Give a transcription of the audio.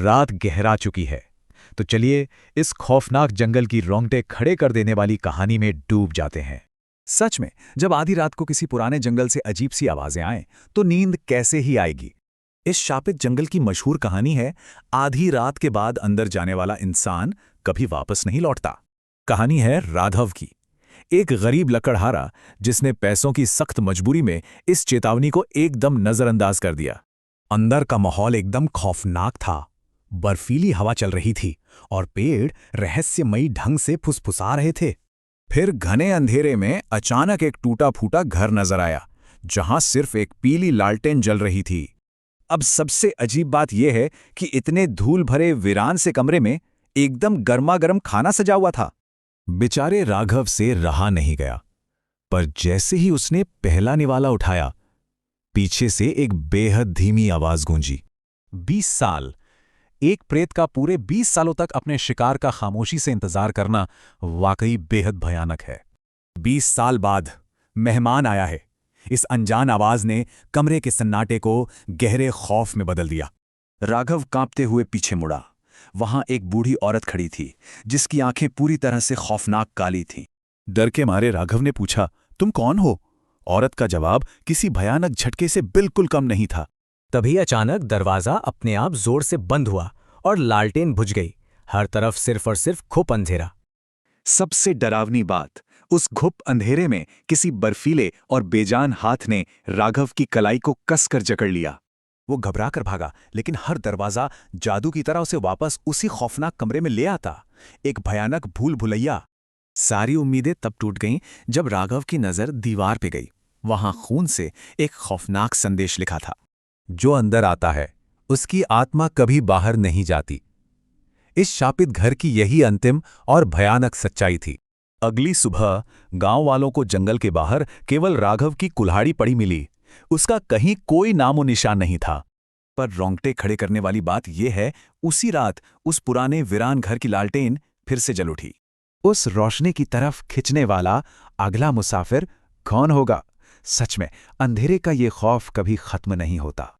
रात गहरा चुकी है। तो चलिए इस खौफनाक जंगल की रोंगटे खड़े कर देने वाली कहानी में डूब जाते हैं। सच में, जब आधी रात को किसी पुराने जंगल से अजीब सी आवाजें आएं, तो नींद कैसे ही आएगी। इस शापित जंगल की मशहूर कहानी है आधी रात के बाद अंदर जाने वाला इंसान कभी वापस नहीं लौटता। कहानी है राघव की, एक गरीब लकड़हारा जिसने पैसों की सख्त मजबूरी में इस चेतावनी को एकदम नजरअंदाज कर दिया। अंदर का माहौल एकदम खौफनाक था। बर्फीली हवा चल रही थी और पेड़ रहस्यमयी ढंग से फुसफुसा रहे थे। फिर घने अंधेरे में अचानक एक टूटा फूटा घर नजर आया, जहां सिर्फ एक पीली लालटेन जल रही थी। अब सबसे अजीब बात यह है कि इतने धूल भरे वीरान से कमरे में एकदम गर्मा-गर्म खाना सजा हुआ था। बेचारे राघव से रहा नहीं गया, पर जैसे ही उसने पहला निवाला उठाया, पीछे से एक बेहद धीमी आवाज गूंजी। 20 साल। एक प्रेत का पूरे 20 सालों तक अपने शिकार का खामोशी से इंतजार करना वाकई बेहद भयानक है। 20 साल बाद मेहमान आया है। इस अनजान आवाज ने कमरे के सन्नाटे को गहरे खौफ में बदल दिया। राघव कांपते हुए पीछे मुड़ा। वहां एक बूढ़ी औरत खड़ी थी, जिसकी आंखें पूरी तरह से खौफनाक काली थीं। डर के मारे राघव ने पूछा, तुम कौन हो? औरत का जवाब किसी भयानक झटके से बिल्कुल कम नहीं था। तभी अचानक दरवाजा अपने आप जोर से बंद हुआ और लालटेन बुझ गई। हर तरफ सिर्फ और सिर्फ घुप अंधेरा। सबसे डरावनी बात, उस घुप अंधेरे में किसी बर्फीले और बेजान हाथ ने राघव की कलाई को कसकर जकड़ लिया। वो घबरा कर भागा, लेकिन हर दरवाजा जादू की तरह उसे वापस उसी खौफनाक कमरे में ले आता। एक भयानक भूल भुलैया। सारी उम्मीदें तब टूट गईं जब राघव की नजर दीवार पे गई। वहां खून से एक खौफनाक संदेश लिखा था, जो अंदर आता है उसकी आत्मा कभी बाहर नहीं जाती। इस शापित घर की यही अंतिम और भयानक सच्चाई थी। अगली सुबह गांव वालों को जंगल के बाहर केवल राघव की कुल्हाड़ी पड़ी मिली। उसका कहीं कोई नामो निशान नहीं था। पर रोंगटे खड़े करने वाली बात यह है, उसी रात उस पुराने वीरान घर की लालटेन फिर से जल उठी। उस रोशनी की तरफ खिंचने वाला अगला मुसाफिर कौन होगा? सच में, अंधेरे का ये खौफ कभी खत्म नहीं होता।